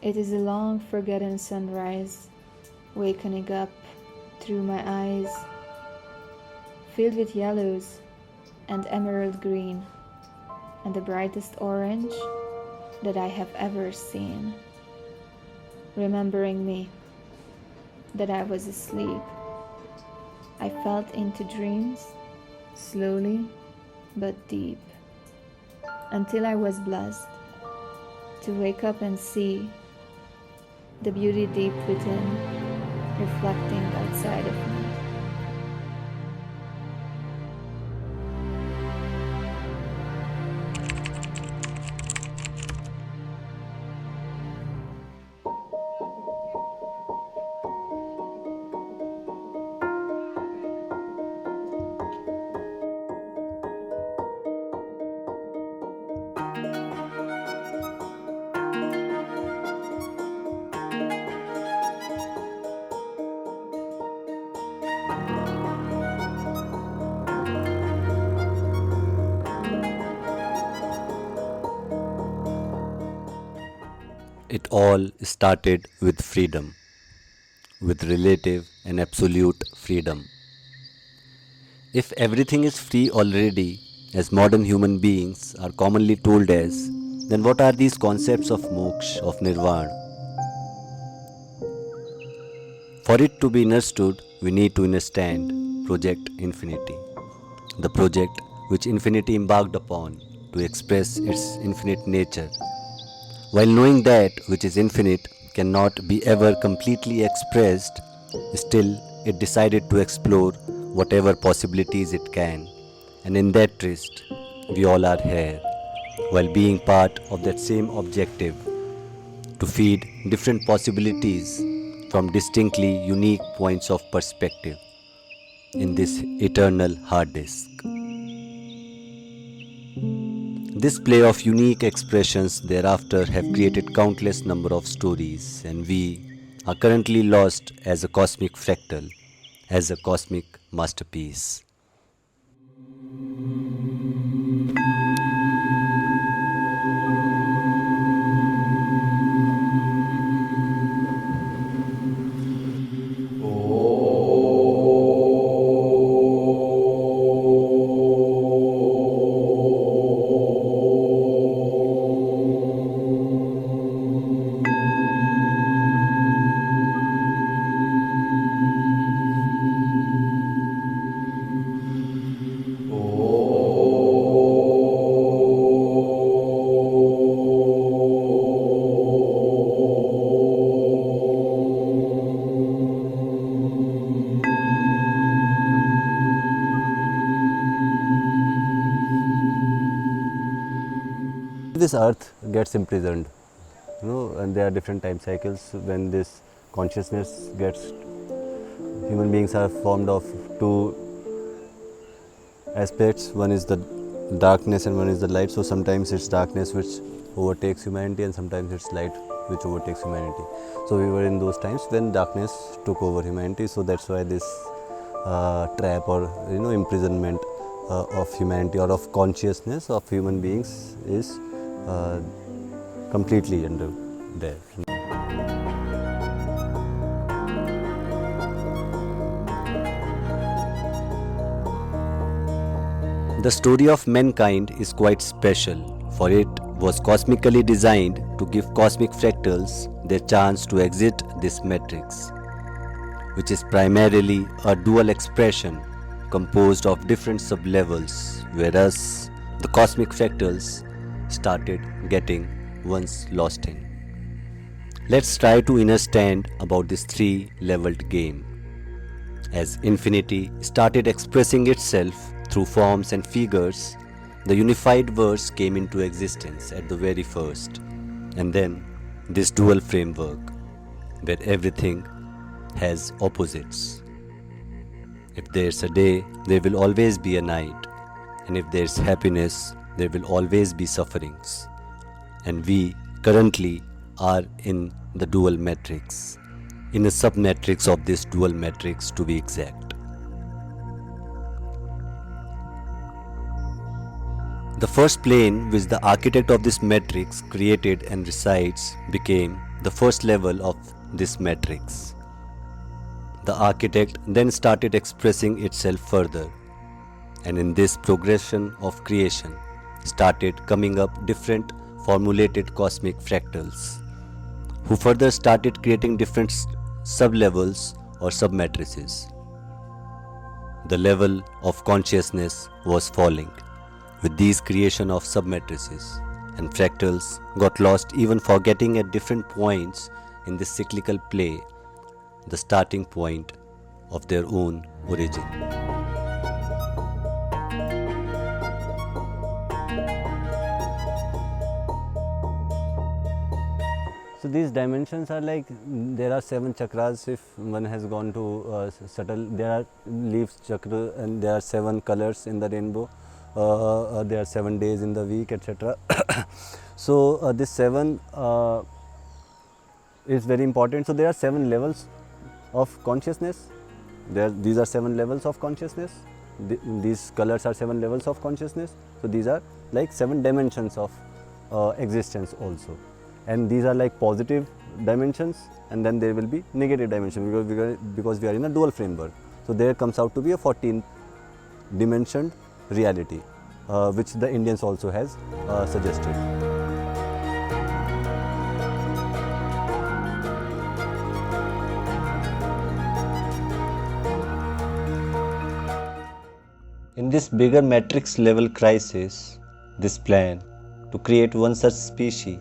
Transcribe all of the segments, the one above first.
It is a long forgotten sunrise, wakening up through my eyes, filled with yellows and emerald green, and the brightest orange that I have ever seen, remembering me, that I was asleep. I fell into dreams, slowly but deep, until I was blessed to wake up and see the beauty deep within, reflecting outside of me. It all started with freedom, with relative and absolute freedom. If everything is free already, as modern human beings are commonly told as, then what are these concepts of moksha, of nirvana? For it to be understood, we need to understand Project Infinity, the project which Infinity embarked upon to express its infinite nature. While knowing that which is infinite cannot be ever completely expressed, still it decided to explore whatever possibilities it can. And in that tryst, we all are here, while being part of that same objective to feed different possibilities from distinctly unique points of perspective in this eternal hard disk. This play of unique expressions thereafter have created countless number of stories, and we are currently lost as a cosmic fractal, as a cosmic masterpiece. This earth gets imprisoned, and there are different time cycles when this consciousness gets. Human beings are formed of two aspects. One is the darkness and one is the light. So sometimes it's darkness which overtakes humanity, and sometimes it's light which overtakes humanity. So we were in those times when darkness took over humanity. So that's why this trap or imprisonment of humanity or of consciousness of human beings is completely under there. The story of mankind is quite special, for it was cosmically designed to give cosmic fractals their chance to exit this matrix, which is primarily a dual expression composed of different sublevels, whereas the cosmic fractals started getting once lost in. Let's try to understand about this three-leveled game. As infinity started expressing itself through forms and figures, the unified verse came into existence at the very first, and then this dual framework where everything has opposites. If there's a day, there will always be a night, and if there's happiness, there will always be sufferings. And we currently are in the dual matrix, in a submatrix of this dual matrix to be exact. The first plane which the architect of this matrix created and resides became the first level of this matrix. The architect then started expressing itself further, and in this progression of creation started coming up different formulated cosmic fractals, who further started creating different sub-levels or sub-matrices. The level of consciousness was falling with these creation of sub-matrices, and fractals got lost, even forgetting at different points in this cyclical play the starting point of their own origin. So these dimensions are like, there are 7 chakras. If one has gone to subtle, there are leaves chakra, and there are 7 colors in the rainbow. There are 7 days in the week, etc. So this 7 is very important. So there are 7 levels of consciousness. These are 7 levels of consciousness. These colors are 7 levels of consciousness. So these are like 7 dimensions of existence also. And these are like positive dimensions, and then there will be negative dimension, because we are in a dual framework. So there comes out to be a 14 dimensioned reality, which the Indians also has suggested. In this bigger matrix level crisis, this plan to create one such species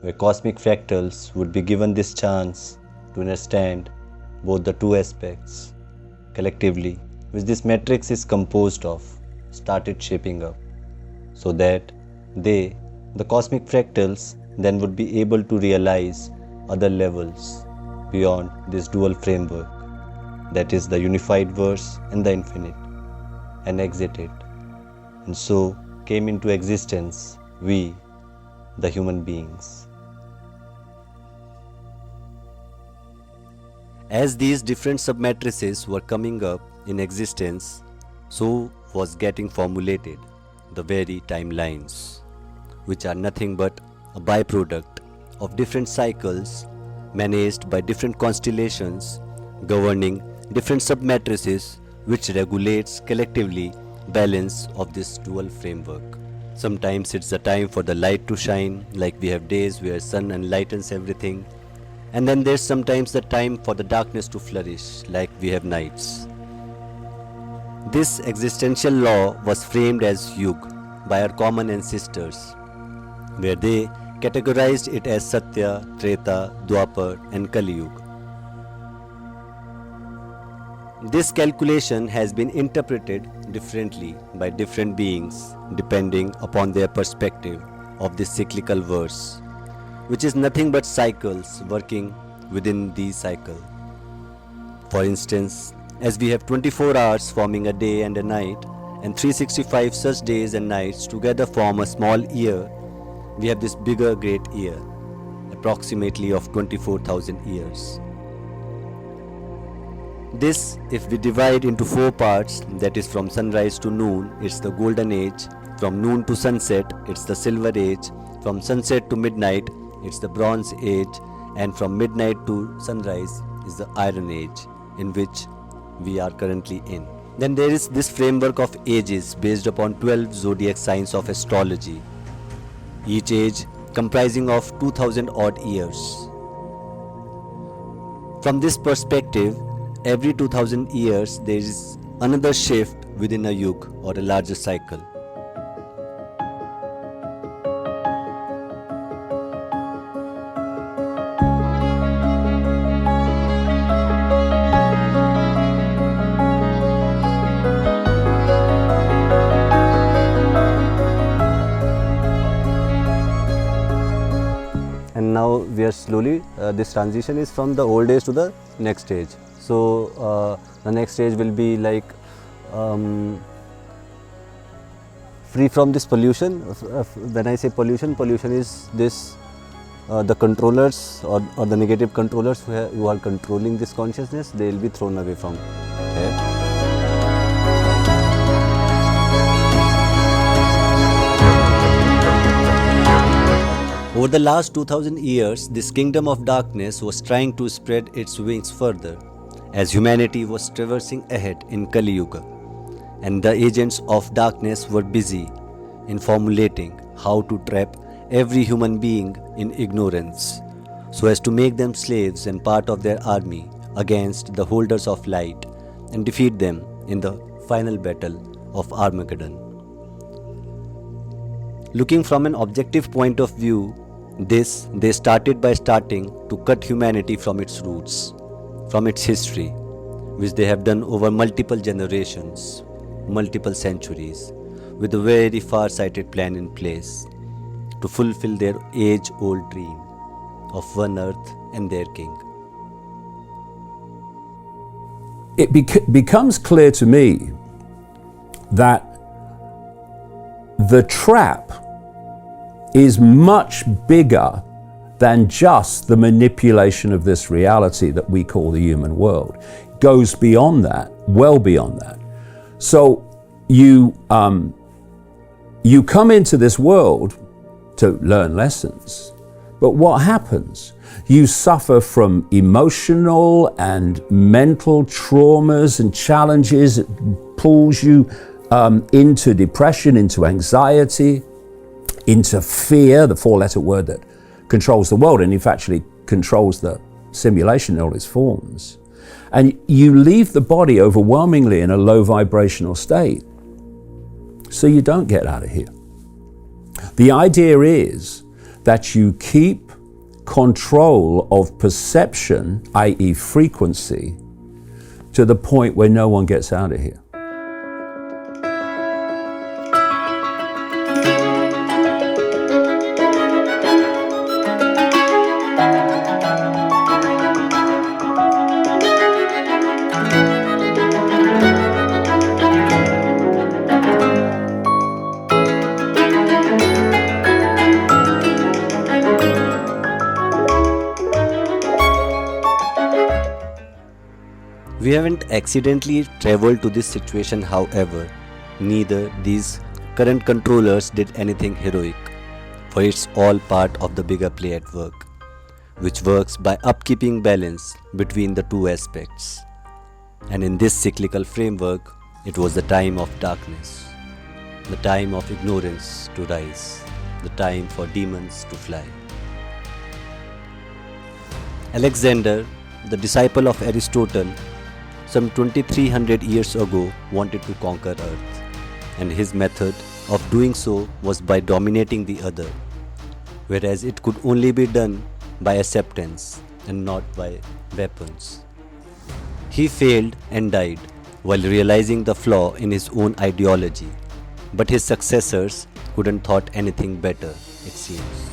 where cosmic fractals would be given this chance to understand both the two aspects collectively, which this matrix is composed of, started shaping up, so that they, the cosmic fractals, then would be able to realize other levels beyond this dual framework, that is the unified verse and the infinite, and exit it, and so came into existence we, the human beings. As these different submatrices were coming up in existence, so was getting formulated the very timelines, which are nothing but a byproduct of different cycles managed by different constellations governing different submatrices, which regulates collectively balance of this dual framework. Sometimes it's the time for the light to shine, like we have days where sun enlightens everything, and then there's sometimes the time for the darkness to flourish, like we have nights. This existential law was framed as Yug by our common ancestors, where they categorized it as Satya, Treta, Dwapar and Kali Yuga. This calculation has been interpreted differently by different beings depending upon their perspective of this cyclical verse, which is nothing but cycles working within these cycles. For instance, as we have 24 hours forming a day and a night, and 365 such days and nights together form a small year, we have this bigger great year, approximately of 24,000 years. This, if we divide into 4 parts, that is from sunrise to noon, it's the golden age; from noon to sunset, it's the silver age; from sunset to midnight, it's the bronze age; and from midnight to sunrise is the iron age, in which we are currently in. Then there is this framework of ages based upon 12 zodiac signs of astrology, each age comprising of 2000 odd years. From this perspective, every 2000 years there is another shift within a yuga or a larger cycle. And now we are slowly, this transition is from the old age to the next stage. So the next stage will be like free from this pollution. When I say pollution, pollution is this the controllers or the negative controllers who are controlling this consciousness, they will be thrown away from here. Over the last 2000 years, this kingdom of darkness was trying to spread its wings further as humanity was traversing ahead in Kali Yuga, and the agents of darkness were busy in formulating how to trap every human being in ignorance so as to make them slaves and part of their army against the holders of light and defeat them in the final battle of Armageddon. Looking from an objective point of view, they started by starting to cut humanity from its roots, from its history, which they have done over multiple generations, multiple centuries, with a very far-sighted plan in place to fulfill their age-old dream of one earth and their king. It becomes clear to me that the trap is much bigger than just the manipulation of this reality that we call the human world. It goes beyond that, well beyond that. So you come into this world to learn lessons, but what happens? You suffer from emotional and mental traumas and challenges. It pulls you into depression, into anxiety, into fear, the four-letter word that controls the world and if actually controls the simulation in all its forms. And you leave the body overwhelmingly in a low vibrational state. So you don't get out of here. The idea is that you keep control of perception, i.e. frequency, to the point where no one gets out of here. We haven't accidentally traveled to this situation, however. Neither these current controllers did anything heroic, for it's all part of the bigger play at work, which works by upkeeping balance between the two aspects. And in this cyclical framework, it was the time of darkness, the time of ignorance to rise, the time for demons to fly. Alexander, the disciple of Aristotle, some 2300 years ago wanted to conquer Earth, and his method of doing so was by dominating the other, whereas it could only be done by acceptance and not by weapons. He failed and died while realizing the flaw in his own ideology, but his successors couldn't thought anything better, it seems,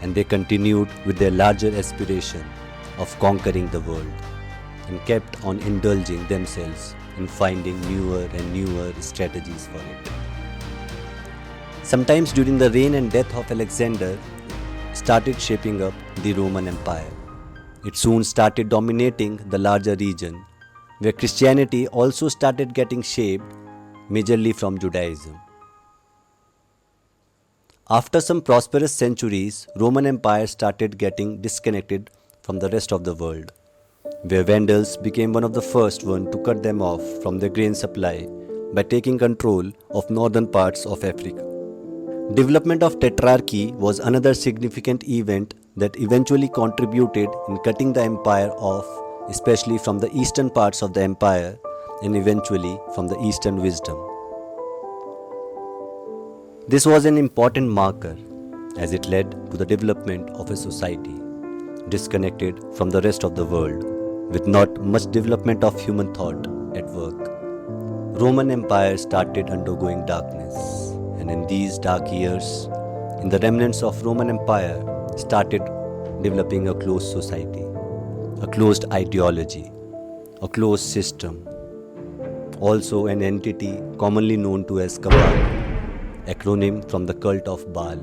and they continued with their larger aspiration of conquering the world, and kept on indulging themselves in finding newer and newer strategies for it. Sometimes during the reign and death of Alexander started shaping up the Roman Empire. It soon started dominating the larger region, where Christianity also started getting shaped majorly from Judaism. After some prosperous centuries, Roman Empire started getting disconnected from the rest of the world, where Vandals became one of the first to cut them off from their grain supply by taking control of northern parts of Africa. Development of tetrarchy was another significant event that eventually contributed in cutting the empire off, especially from the eastern parts of the empire and eventually from the eastern wisdom. This was an important marker as it led to the development of a society disconnected from the rest of the world, with not much development of human thought at work. Roman Empire started undergoing darkness, and in these dark years, in the remnants of Roman Empire started developing a closed society, a closed ideology, a closed system, also an entity commonly known to as Cabal, acronym from the cult of Baal,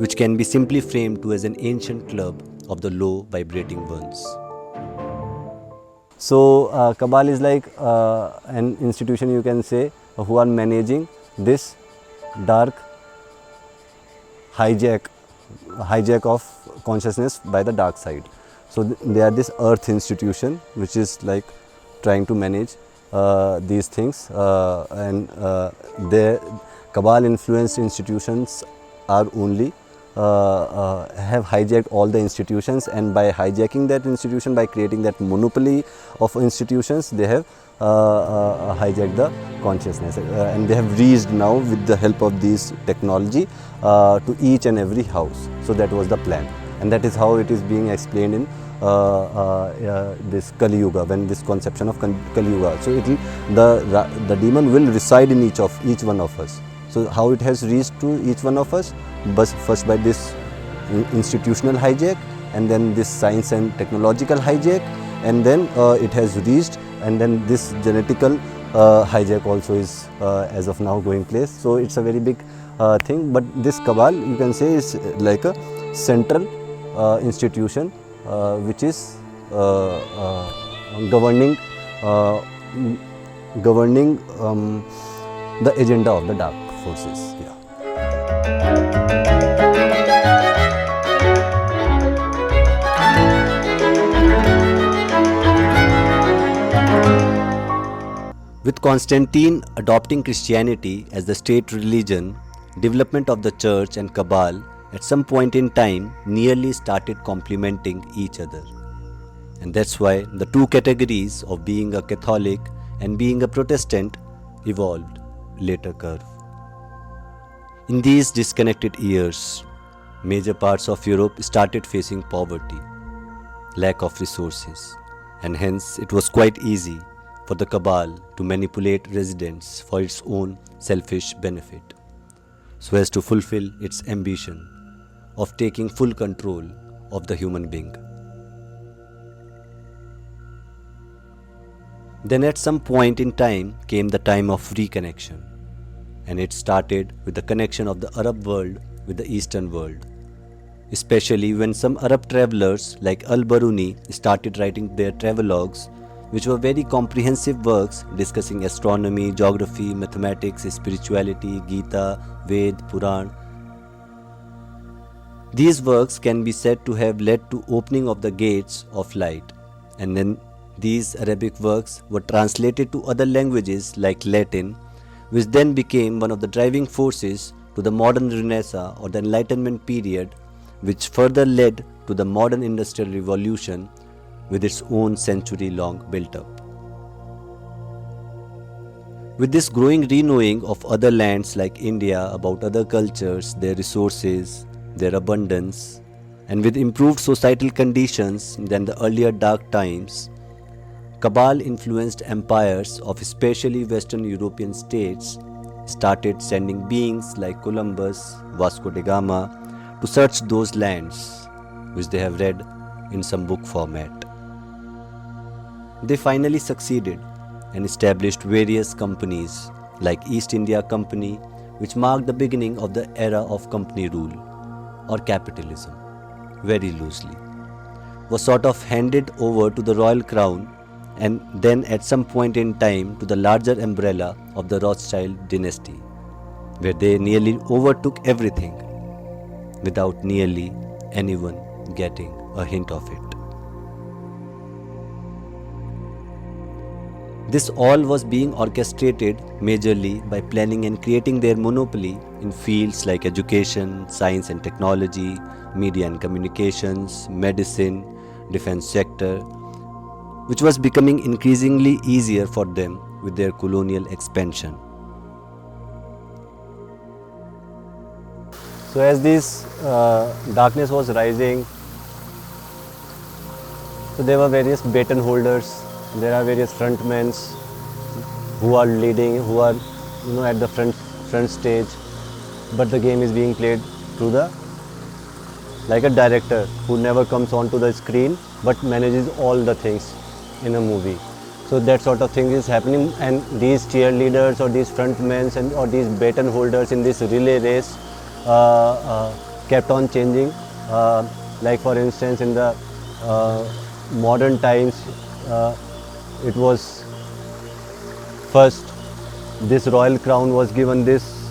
which can be simply framed to as an ancient club of the low vibrating ones. So Cabal is like an institution, you can say, who are managing this dark hijack hijack of consciousness by the dark side. So they are this earth institution which is like trying to manage these things, and their cabal influenced institutions are only have hijacked all the institutions, and by hijacking that institution, by creating that monopoly of institutions, they have hijacked the consciousness, and they have reached now with the help of this technology to each and every house. So that was the plan, and that is how it is being explained in this Kali Yuga, when this conception of Kali Yuga. So the demon will reside in each one of us. So how it has reached to each one of us? But first by this institutional hijack, and then this science and technological hijack, and then it has reached, and then this genetical hijack also is as of now going place. So it's a very big thing. But this cabal, you can say, is like a central institution which is governing the agenda of the dark forces. Yeah. With Constantine adopting Christianity as the state religion, development of the church and cabal at some point in time nearly started complementing each other. And that's why the two categories of being a Catholic and being a Protestant evolved later curve. In these disconnected years, major parts of Europe started facing poverty, lack of resources, and hence it was quite easy for the cabal to manipulate residents for its own selfish benefit, so as to fulfill its ambition of taking full control of the human being. Then at some point in time came the time of reconnection, and it started with the connection of the Arab world with the Eastern world, especially when some Arab travelers like Al-Baruni started writing their travelogues, which were very comprehensive works discussing astronomy, geography, mathematics, spirituality, Gita, Ved, Puran. These works can be said to have led to opening of the gates of light, and then these Arabic works were translated to other languages like Latin, which then became one of the driving forces to the modern Renaissance or the Enlightenment period, which further led to the modern Industrial Revolution with its own century-long build-up. With this growing re-knowing of other lands like India about other cultures, their resources, their abundance, and with improved societal conditions than the earlier dark times, cabal-influenced empires of especially Western European states started sending beings like Columbus, Vasco da Gama to search those lands, which they have read in some book format. They finally succeeded and established various companies like East India Company, which marked the beginning of the era of company rule or capitalism, very loosely, was sort of handed over to the royal crown, and then at some point in time to the larger umbrella of the Rothschild dynasty, where they nearly overtook everything without nearly anyone getting a hint of it. This all was being orchestrated majorly by planning and creating their monopoly in fields like education, science and technology, media and communications, medicine, defense sector, which was becoming increasingly easier for them with their colonial expansion. So as this darkness was rising, so there were various baton holders. There are various frontmen who are leading, who are at the front stage, but the game is being played through like a director who never comes onto the screen but manages all the things in a movie. So that sort of thing is happening, and these cheerleaders or these frontmen or these baton holders in this relay race kept on changing. Like for instance, in the modern times, it was first this royal crown was given this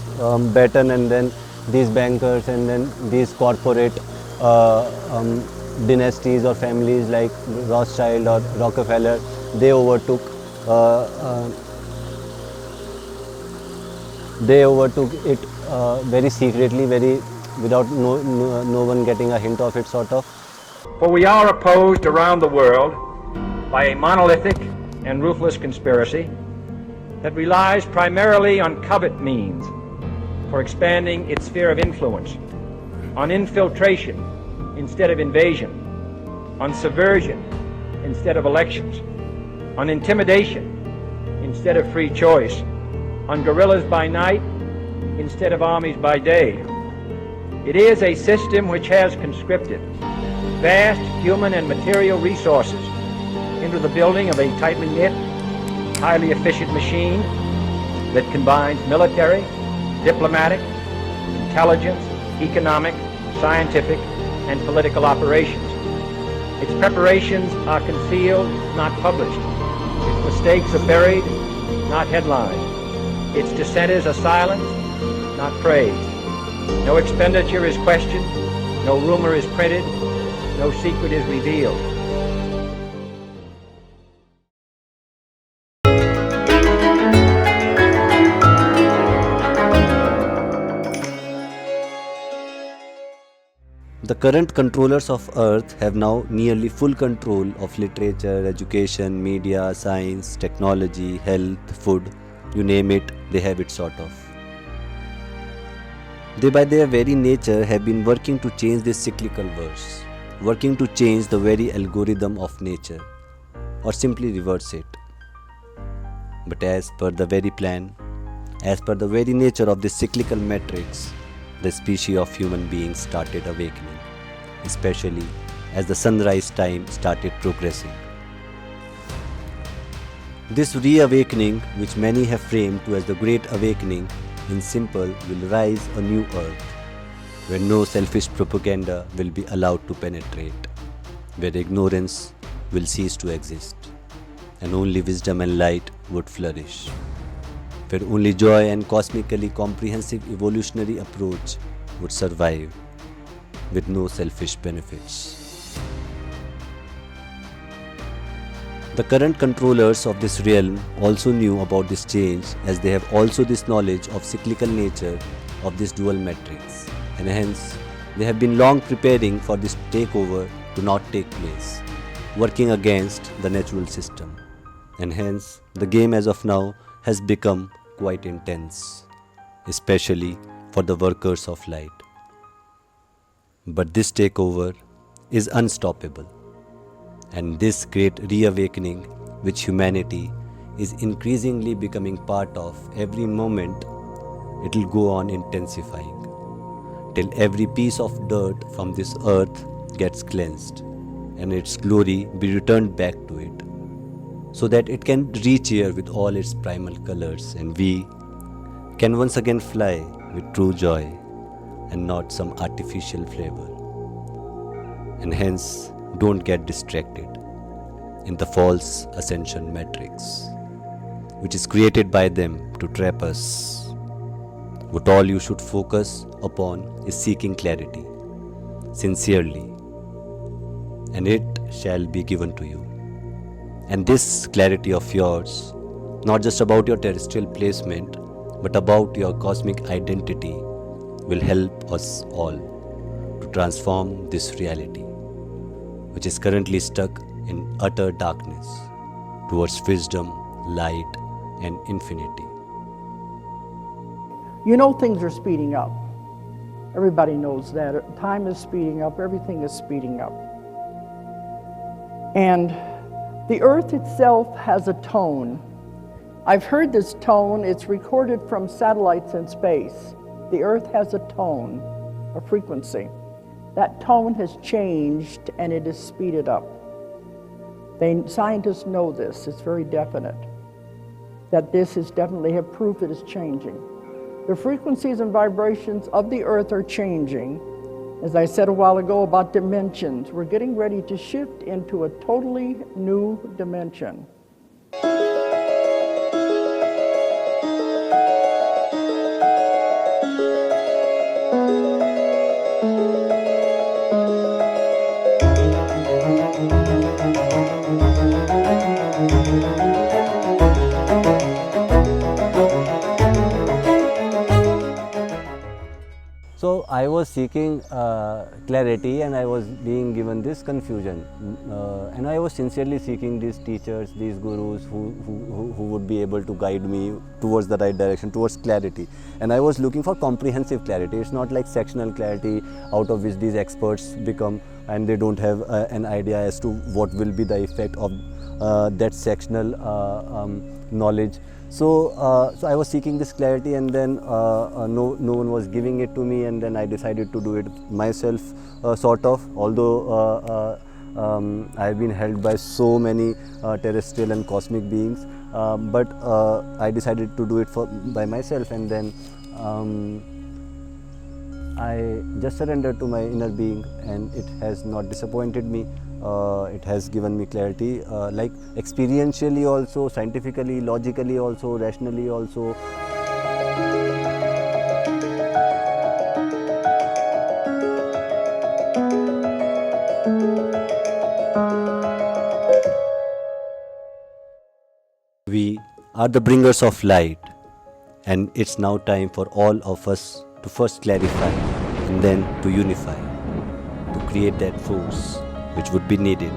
baton, and then these bankers and then these corporate dynasties or families like Rothschild or Rockefeller, they overtook it very secretly, very without no one getting a hint of it, sort of. For we are opposed around the world by a monolithic and ruthless conspiracy that relies primarily on covert means for expanding its sphere of influence, on infiltration instead of invasion, on subversion instead of elections, on intimidation instead of free choice, on guerrillas by night instead of armies by day. It is a system which has conscripted vast human and material resources into the building of a tightly knit, highly efficient machine that combines military, diplomatic, intelligence, economic, scientific, and political operations. Its preparations are concealed, not published. Its mistakes are buried, not headlined. Its dissenters are silenced, not praised. No expenditure is questioned, no rumor is printed, no secret is revealed. The current controllers of Earth have now nearly full control of literature, education, media, science, technology, health, food, you name it, they have it sort of. They by their very nature have been working to change this cyclical verse, working to change the very algorithm of nature, or simply reverse it. But as per the very plan, as per the very nature of this cyclical matrix, the species of human beings started awakening, especially as the sunrise time started progressing. This reawakening, which many have framed to as the Great Awakening, in simple will rise a new earth, where no selfish propaganda will be allowed to penetrate, where ignorance will cease to exist, and only wisdom and light would flourish, where only joy and cosmically comprehensive evolutionary approach would survive, with no selfish benefits. The current controllers of this realm also knew about this change, as they have also this knowledge of cyclical nature of this dual matrix, and hence they have been long preparing for this takeover to not take place, working against the natural system, and hence the game as of now has become quite intense, especially for the workers of light. But this takeover is unstoppable, and this great reawakening which humanity is increasingly becoming part of every moment, it will go on intensifying till every piece of dirt from this earth gets cleansed and its glory be returned back to it, so that it can reach here with all its primal colors, and we can once again fly with true joy and not some artificial flavor. And hence, don't get distracted in the false ascension matrix, which is created by them to trap us. What all you should focus upon is seeking clarity, sincerely, and it shall be given to you. And this clarity of yours, not just about your terrestrial placement, but about your cosmic identity, will help us all to transform this reality, which is currently stuck in utter darkness, towards wisdom, light, and infinity. You know things are speeding up. Everybody knows that. Time is speeding up, everything is speeding up. And the earth itself has a tone. I've heard this tone, it's recorded from satellites in space. The earth has a tone, a frequency. That tone has changed and it is speeded up. Scientists know this, it's very definite, that this is definitely have proof it is changing. The frequencies and vibrations of the earth are changing. As I said a while ago about dimensions, we're getting ready to shift into a totally new dimension. I was seeking clarity, and I was being given this confusion, and I was sincerely seeking these teachers, these gurus who would be able to guide me towards the right direction, towards clarity. And I was looking for comprehensive clarity. It's not like sectional clarity out of which these experts become, and they don't have an idea as to what will be the effect of that sectional knowledge. So I was seeking this clarity, and then no one was giving it to me, and then I decided to do it myself, sort of. Although I've been held by so many terrestrial and cosmic beings, but I decided to do it by myself, and then I just surrendered to my inner being, and it has not disappointed me. It has given me clarity, like experientially also, scientifically, logically also, rationally also. We are the bringers of light, and it's now time for all of us to first clarify and then to unify, to create that force which would be needed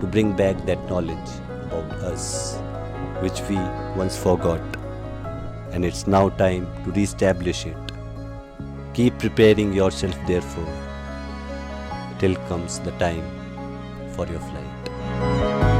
to bring back that knowledge about us which we once forgot, and it's now time to re-establish it. Keep preparing yourself therefore till comes the time for your flight.